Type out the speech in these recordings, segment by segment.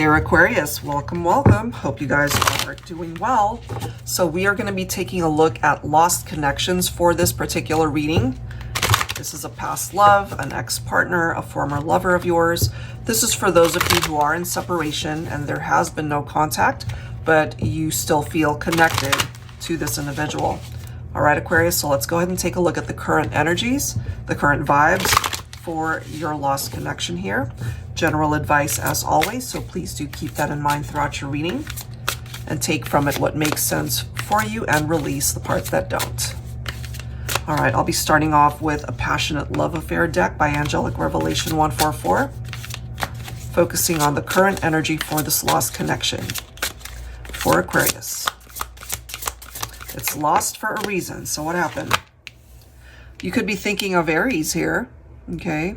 Dear Aquarius, welcome, welcome. Hope you guys are doing well. So we are going to be taking a look at lost connections for this particular reading. This is a past love, an ex-partner, a former lover of yours. This is for those of you who are in separation and there has been no contact, but you still feel connected to this individual. All right, Aquarius, so let's go ahead and take a look at the current energies, the current vibes for your lost connection here. General advice as always, so please do keep that in mind throughout your reading and take from it what makes sense for you and release the parts that don't. All right, I'll be starting off with a Passionate Love Affair deck by Angelic Revelation 144, focusing on the current energy for this lost connection for Aquarius. It's lost for a reason, so what happened? You could be thinking of Aries here, okay?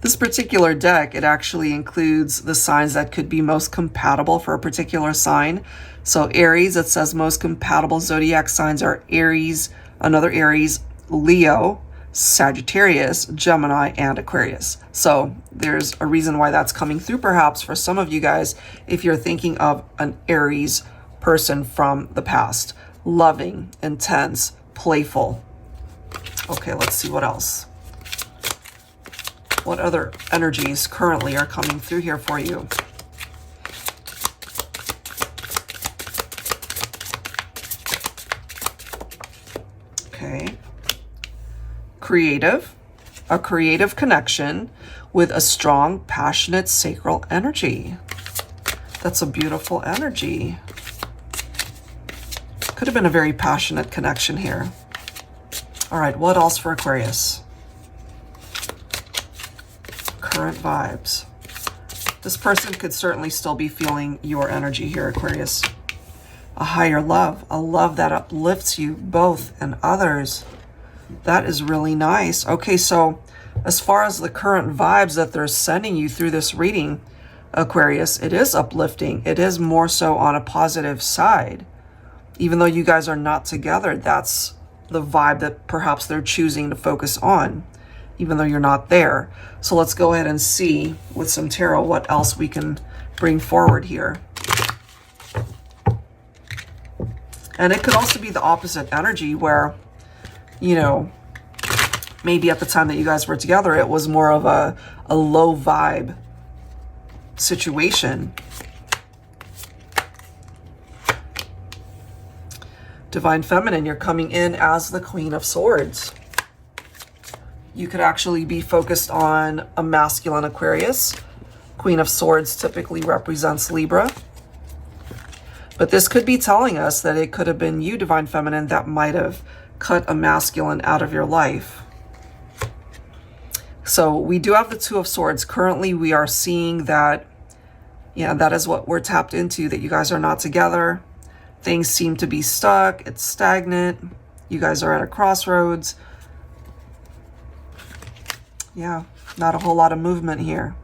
This particular deck, it actually includes the signs that could be most compatible for a particular sign. So Aries, it says most compatible zodiac signs are Aries, another Aries, Leo, Sagittarius, Gemini, and Aquarius. So there's a reason why that's coming through perhaps for some of you guys if you're thinking of an Aries person from the past. Loving, intense, playful. Okay, let's see what else. What other energies currently are coming through here for you? Okay. Creative. A creative connection with a strong, passionate, sacral energy. That's a beautiful energy. Could have been a very passionate connection here. All right, what else for Aquarius? Current vibes. This person could certainly still be feeling your energy here, Aquarius. A higher love, a love that uplifts you both and others. That is really nice. Okay, so as far as the current vibes that they're sending you through this reading, Aquarius, it is uplifting. It is more so on a positive side. Even though you guys are not together, that's the vibe that perhaps they're choosing to focus on, even though you're not there. So let's go ahead and see with some tarot what else we can bring forward here. And it could also be the opposite energy where, you know, maybe at the time that you guys were together, it was more of a low vibe situation. Divine Feminine, you're coming in as the Queen of Swords. You could actually be focused on a masculine Aquarius. Queen of Swords typically represents Libra. But this could be telling us that it could have been you, Divine Feminine, that might have cut a masculine out of your life. So we do have the Two of Swords. Currently, we are seeing that, yeah, that is what we're tapped into, that you guys are not together. Things seem to be stuck. It's stagnant. You guys are at a crossroads. Yeah, not a whole lot of movement here.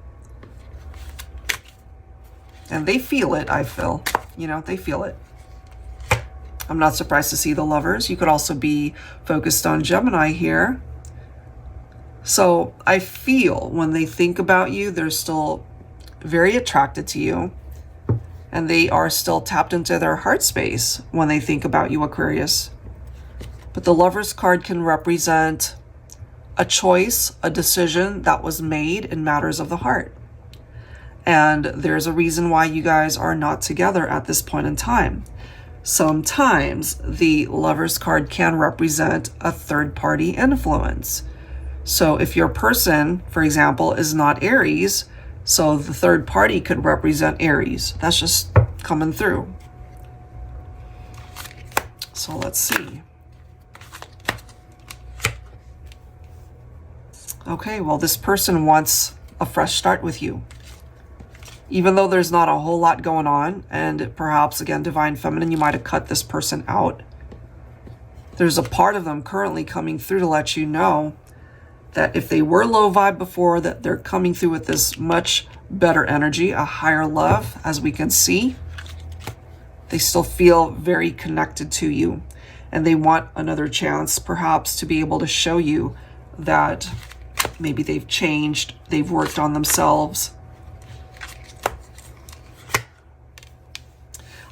And they feel it, I feel. You know, they feel it. I'm not surprised to see the Lovers. You could also be focused on Gemini here. So I feel when they think about you, they're still very attracted to you. And they are still tapped into their heart space when they think about you, Aquarius. But the Lovers card can represent a choice, a decision that was made in matters of the heart. And there's a reason why you guys are not together at this point in time. Sometimes the Lovers card can represent a third-party influence. So if your person, for example, is not Aries, so the third party could represent Aries. That's just coming through. So let's see. Okay, well, this person wants a fresh start with you. Even though there's not a whole lot going on, and perhaps, again, Divine Feminine, you might have cut this person out. There's a part of them currently coming through to let you know that if they were low vibe before, that they're coming through with this much better energy, a higher love, as we can see. They still feel very connected to you, and they want another chance, perhaps, to be able to show you that maybe they've changed, they've worked on themselves.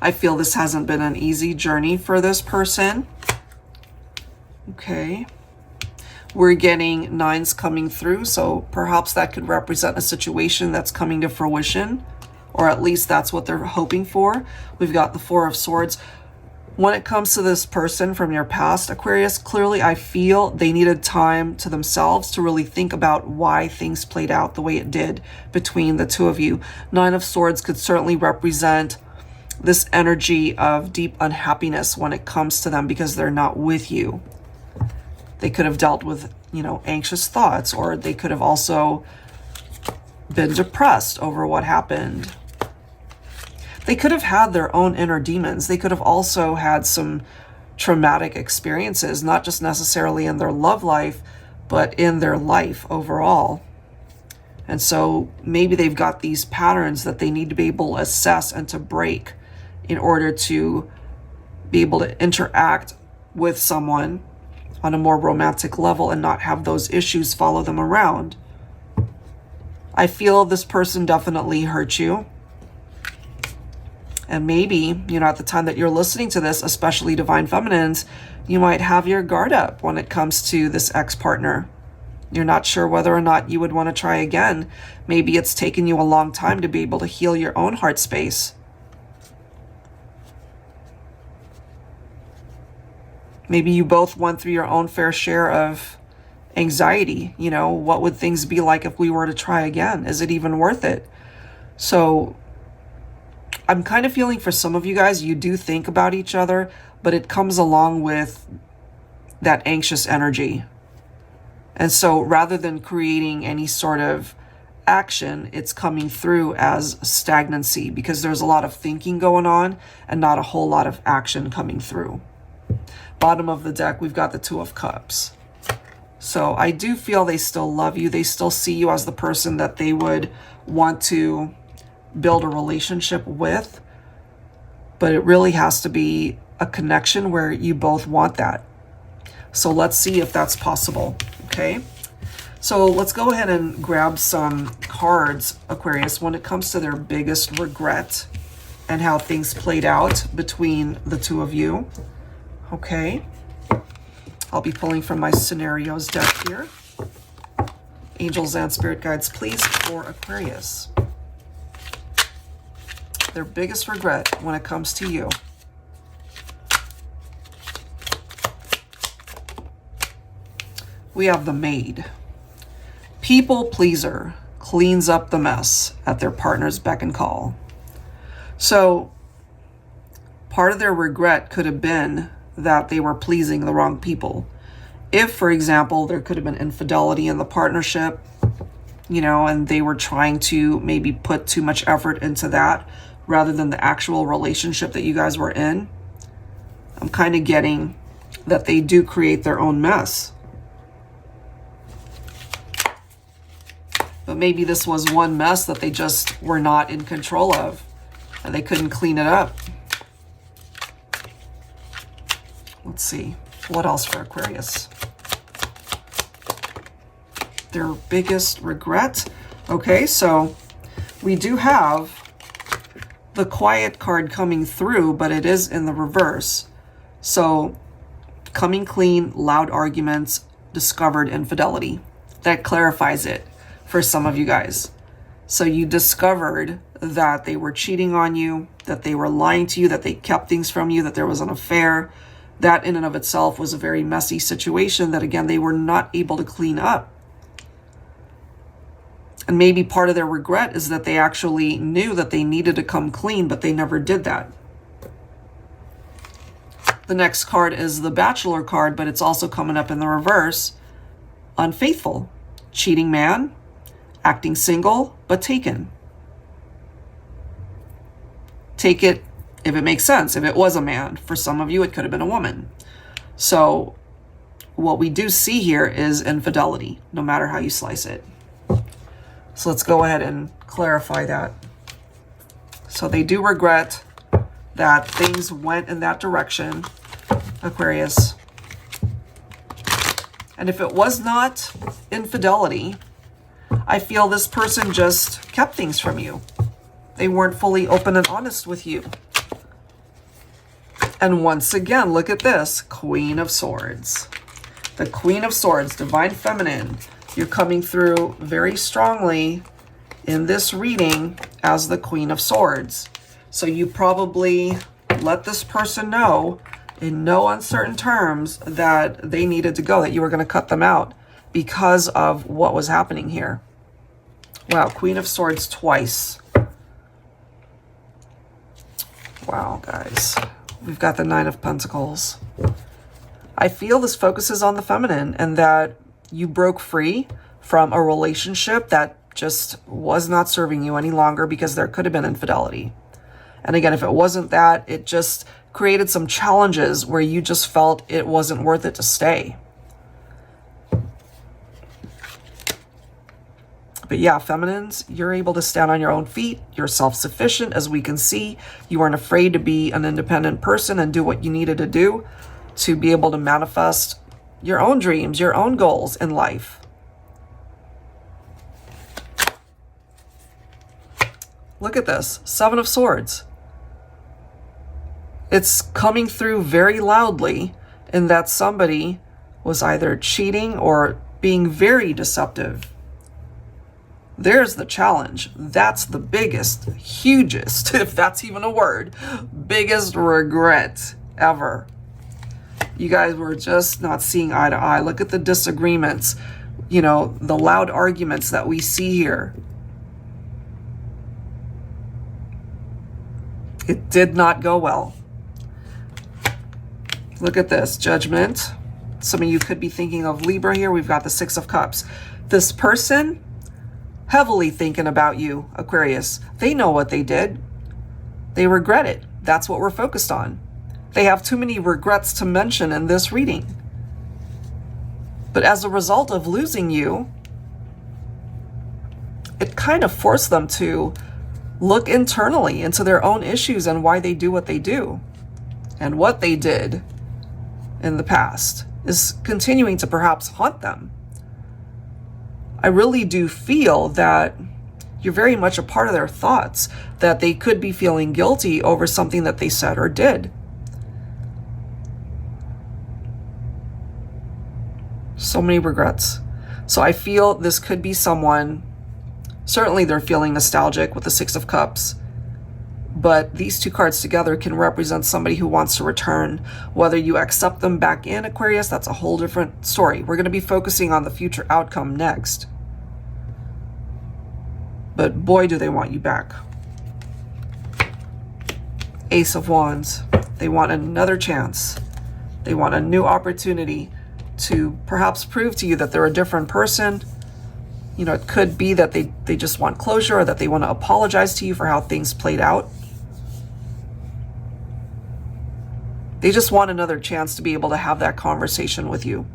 I feel this hasn't been an easy journey for this person. Okay. We're getting 9s coming through, so perhaps that could represent a situation that's coming to fruition, or at least that's what they're hoping for. We've got the 4 of Swords. When it comes to this person from your past, Aquarius, clearly I feel they needed time to themselves to really think about why things played out the way it did between the two of you. 9 of Swords could certainly represent this energy of deep unhappiness when it comes to them because they're not with you. They could have dealt with, you know, anxious thoughts, or they could have also been depressed over what happened. They could have had their own inner demons. They could have also had some traumatic experiences, not just necessarily in their love life, but in their life overall. And so maybe they've got these patterns that they need to be able to assess and to break in order to be able to interact with someone on a more romantic level and not have those issues follow them around. I feel this person definitely hurt you. And maybe, you know, at the time that you're listening to this, especially Divine Feminines, you might have your guard up when it comes to this ex-partner. You're not sure whether or not you would want to try again. Maybe it's taken you a long time to be able to heal your own heart space. Maybe you both went through your own fair share of anxiety. You know, what would things be like if we were to try again? Is it even worth it? So I'm kind of feeling for some of you guys, you do think about each other, but it comes along with that anxious energy. And so rather than creating any sort of action, it's coming through as stagnancy because there's a lot of thinking going on and not a whole lot of action coming through. Bottom of the deck, we've got the 2 of Cups. So I do feel they still love you. They still see you as the person that they would want to build a relationship with. But it really has to be a connection where you both want that. So let's see if that's possible, okay? So let's go ahead and grab some cards, Aquarius, when it comes to their biggest regret and how things played out between the two of you. Okay, I'll be pulling from my scenarios deck here. Angels and spirit guides, please, for Aquarius. Their biggest regret when it comes to you. We have the Maid. People pleaser cleans up the mess at their partner's beck and call. So part of their regret could have been that they were pleasing the wrong people. If, for example, there could have been infidelity in the partnership, you know, and they were trying to maybe put too much effort into that rather than the actual relationship that you guys were in, I'm kind of getting that they do create their own mess. But maybe this was one mess that they just were not in control of and they couldn't clean it up. Let's see, what else for Aquarius? Their biggest regret. Okay, so we do have the Quiet card coming through, but it is in the reverse. So coming clean, loud arguments, discovered infidelity. That clarifies it for some of you guys. So you discovered that they were cheating on you, that they were lying to you, that they kept things from you, that there was an affair. That in and of itself was a very messy situation that, again, they were not able to clean up. And maybe part of their regret is that they actually knew that they needed to come clean, but they never did that. The next card is the Bachelor card, but it's also coming up in the reverse. Unfaithful, cheating man, acting single, but taken. Take it if it makes sense. If it was a man, for some of you, it could have been a woman. So what we do see here is infidelity, no matter how you slice it. So let's go ahead and clarify that. So they do regret that things went in that direction, Aquarius. And if it was not infidelity, I feel this person just kept things from you. They weren't fully open and honest with you. And once again, look at this, Queen of Swords. The Queen of Swords, Divine Feminine. You're coming through very strongly in this reading as the Queen of Swords. So you probably let this person know in no uncertain terms that they needed to go, that you were going to cut them out because of what was happening here. Wow, Queen of Swords twice. Wow, guys. We've got the Nine of Pentacles. I feel this focuses on the feminine and that you broke free from a relationship that just was not serving you any longer because there could have been infidelity. And again, if it wasn't that, it just created some challenges where you just felt it wasn't worth it to stay. But yeah, feminines, you're able to stand on your own feet. You're self-sufficient, as we can see. You weren't afraid to be an independent person and do what you needed to do to be able to manifest your own dreams, your own goals in life. Look at this, Seven of Swords. It's coming through very loudly in that somebody was either cheating or being very deceptive. There's the challenge. That's the biggest, hugest, if that's even a word, biggest regret ever. You guys were just not seeing eye to eye. Look at the disagreements, you know, the loud arguments that we see here. It did not go well. Look at this, Judgment. Some of you could be thinking of Libra here. We've got the Six of Cups. This person, heavily thinking about you, Aquarius. They know what they did. They regret it. That's what we're focused on. They have too many regrets to mention in this reading. But as a result of losing you, it kind of forced them to look internally into their own issues and why they do what they do. And what they did in the past is continuing to perhaps haunt them. I really do feel that you're very much a part of their thoughts, that they could be feeling guilty over something that they said or did. So many regrets. So I feel this could be someone, certainly they're feeling nostalgic with the Six of Cups, but these two cards together can represent somebody who wants to return. Whether you accept them back in, Aquarius, that's a whole different story. We're going to be focusing on the future outcome next. But boy, do they want you back. Ace of Wands. They want another chance. They want a new opportunity to perhaps prove to you that they're a different person. You know, it could be that they just want closure, or that they want to apologize to you for how things played out. They just want another chance to be able to have that conversation with you.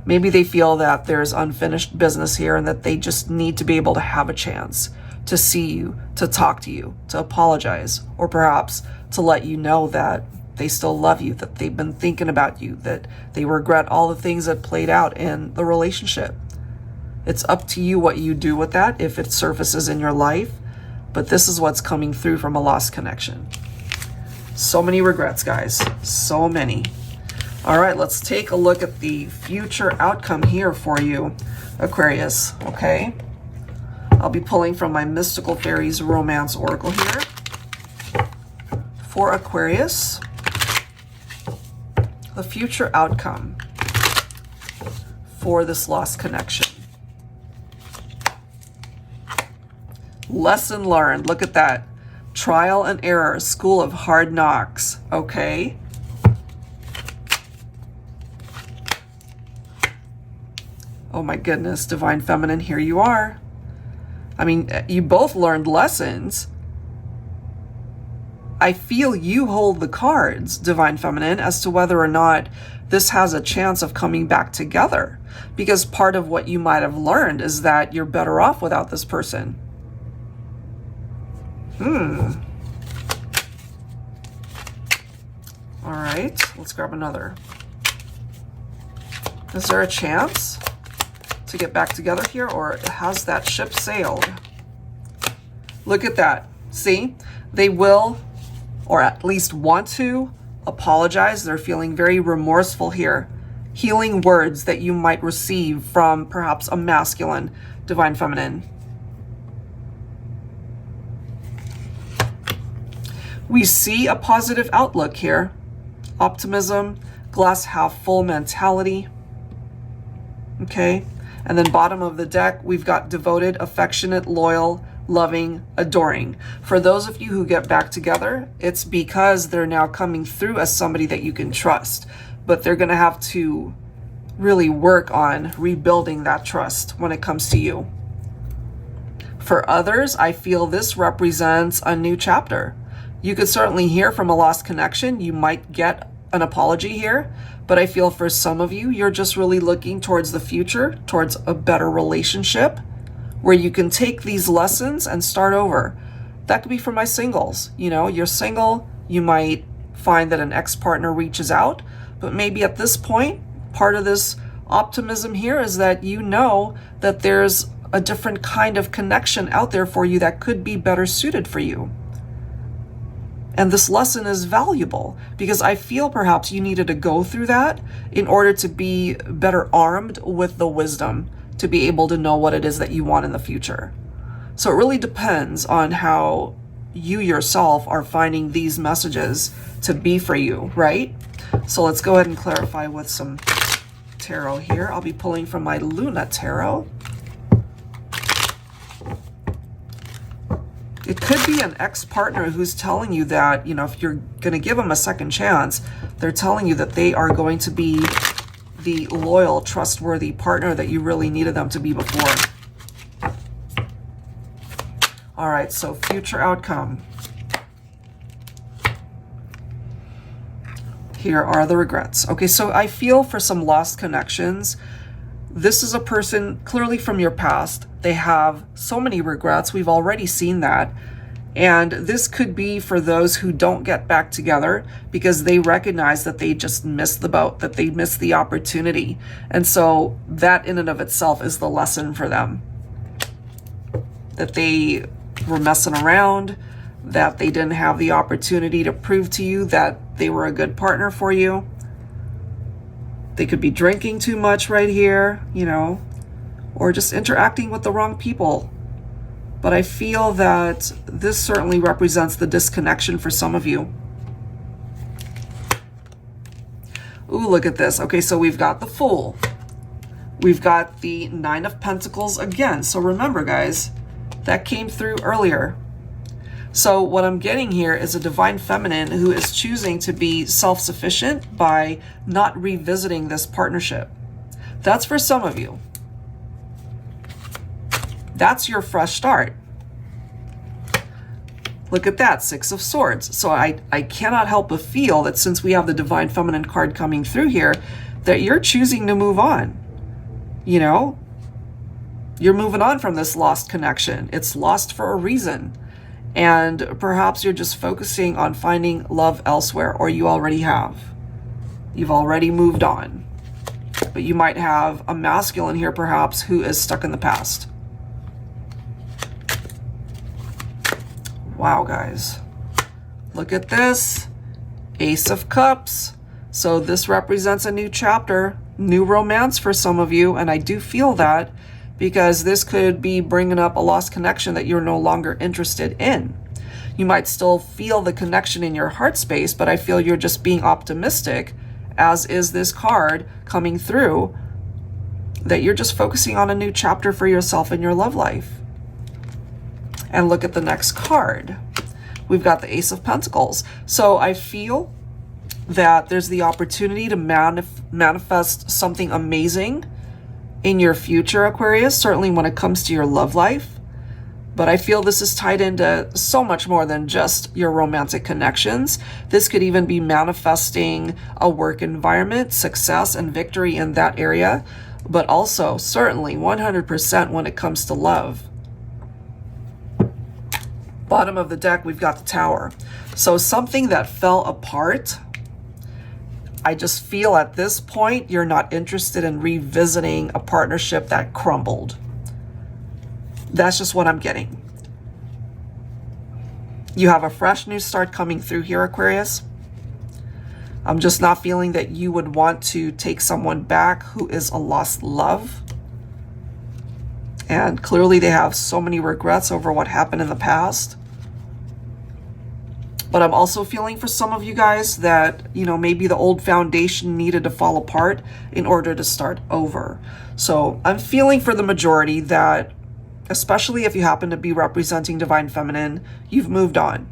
Maybe they feel that there's unfinished business here and that they just need to be able to have a chance to see you, to talk to you, to apologize, or perhaps to let you know that they still love you, that they've been thinking about you, that they regret all the things that played out in the relationship. It's up to you what you do with that, if it surfaces in your life, but this is what's coming through from a lost connection. So many regrets, guys. So many. All right, let's take a look at the future outcome here for you, Aquarius, okay? I'll be pulling from my Mystical Fairies Romance Oracle here. For Aquarius, the future outcome for this lost connection. Lesson learned. Look at that. Trial and error, school of hard knocks. Okay. Oh my goodness, Divine Feminine, here you are. I mean, you both learned lessons. I feel you hold the cards, Divine Feminine, as to whether or not this has a chance of coming back together. Because part of what you might have learned is that you're better off without this person. All right, let's grab another. Is there a chance to get back together here, or has that ship sailed? Look at that. See, they will, or at least want to, apologize. They're feeling very remorseful here. Healing words that you might receive from perhaps a masculine divine feminine. We see a positive outlook here. Optimism, glass half full mentality. Okay. And then bottom of the deck, we've got devoted, affectionate, loyal, loving, adoring. For those of you who get back together, it's because they're now coming through as somebody that you can trust. But they're going to have to really work on rebuilding that trust when it comes to you. For others, I feel this represents a new chapter. You could certainly hear from a lost connection. You might get an apology here, but I feel for some of you, you're just really looking towards the future, towards a better relationship where you can take these lessons and start over. That could be for my singles. You know, you're single, you might find that an ex-partner reaches out, but maybe at this point, part of this optimism here is that you know that there's a different kind of connection out there for you that could be better suited for you. And this lesson is valuable because I feel perhaps you needed to go through that in order to be better armed with the wisdom to be able to know what it is that you want in the future. So it really depends on how you yourself are finding these messages to be for you, right? So let's go ahead and clarify with some tarot here. I'll be pulling from my Luna Tarot. It could be an ex-partner who's telling you that, you know, if you're going to give them a second chance, they're telling you that they are going to be the loyal, trustworthy partner that you really needed them to be before. All right, so future outcome. Here are the regrets. Okay, so I feel for some lost connections, this is a person clearly from your past. They have so many regrets. We've already seen that. And this could be for those who don't get back together because they recognize that they just missed the boat, that they missed the opportunity. And so that in and of itself is the lesson for them. That they were messing around, that they didn't have the opportunity to prove to you that they were a good partner for you. They could be drinking too much right here, you know, or just interacting with the wrong people. But I feel that this certainly represents the disconnection for some of you. Ooh, look at this. Okay, so we've got the Fool. We've got the Nine of Pentacles again. So remember, guys, that came through earlier. So what I'm getting here is a divine feminine who is choosing to be self-sufficient by not revisiting this partnership. That's for some of you. That's your fresh start. Look at that, Six of Swords. So I cannot help but feel that since we have the divine feminine card coming through here, that you're choosing to move on. You know, you're moving on from this lost connection. It's lost for a reason. And perhaps you're just focusing on finding love elsewhere, or you already have. You've already moved on. But you might have a masculine here perhaps who is stuck in the past. Wow, guys. Look at this. Ace of Cups. So this represents a new chapter, new romance for some of you, and I do feel that because this could be bringing up a lost connection that you're no longer interested in. You might still feel the connection in your heart space, but I feel you're just being optimistic, as is this card coming through, that you're just focusing on a new chapter for yourself in your love life. And look at the next card. We've got the Ace of Pentacles. So I feel that there's the opportunity to manifest something amazing in your future, Aquarius, certainly when it comes to your love life. But I feel this is tied into so much more than just your romantic connections. This could even be manifesting a work environment, success and victory in that area, but also certainly 100% when it comes to love. Bottom of the deck, we've got the Tower. So something that fell apart, I just feel at this point, you're not interested in revisiting a partnership that crumbled. That's just what I'm getting. You have a fresh new start coming through here, Aquarius. I'm just not feeling that you would want to take someone back who is a lost love. And clearly they have so many regrets over what happened in the past. But I'm also feeling for some of you guys that, you know, maybe the old foundation needed to fall apart in order to start over. So I'm feeling for the majority that, especially if you happen to be representing Divine Feminine, you've moved on.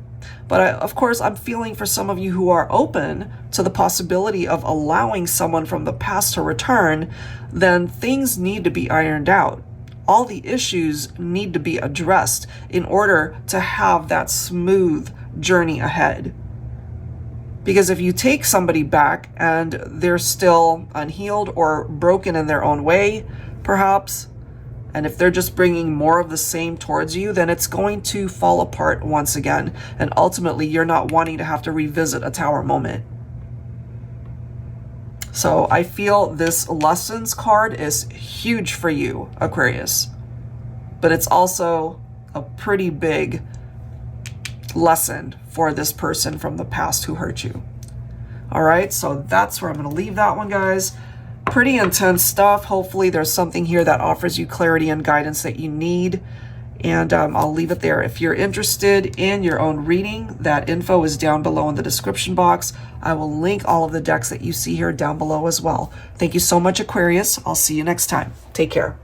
But of course, I'm feeling for some of you who are open to the possibility of allowing someone from the past to return, then things need to be ironed out. All the issues need to be addressed in order to have that smooth journey ahead. Because if you take somebody back and they're still unhealed or broken in their own way, perhaps, and if they're just bringing more of the same towards you, then it's going to fall apart once again. And ultimately, you're not wanting to have to revisit a tower moment. So I feel this lessons card is huge for you, Aquarius. But it's also a pretty big lesson for this person from the past who hurt you. All right, so that's where I'm going to leave that one, guys. Pretty intense stuff. Hopefully there's something here that offers you clarity and guidance that you need. And I'll leave it there. If you're interested in your own reading, that info is down below in the description box. I will link all of the decks that you see here down below as well. Thank you so much, Aquarius. I'll see you next time. Take care.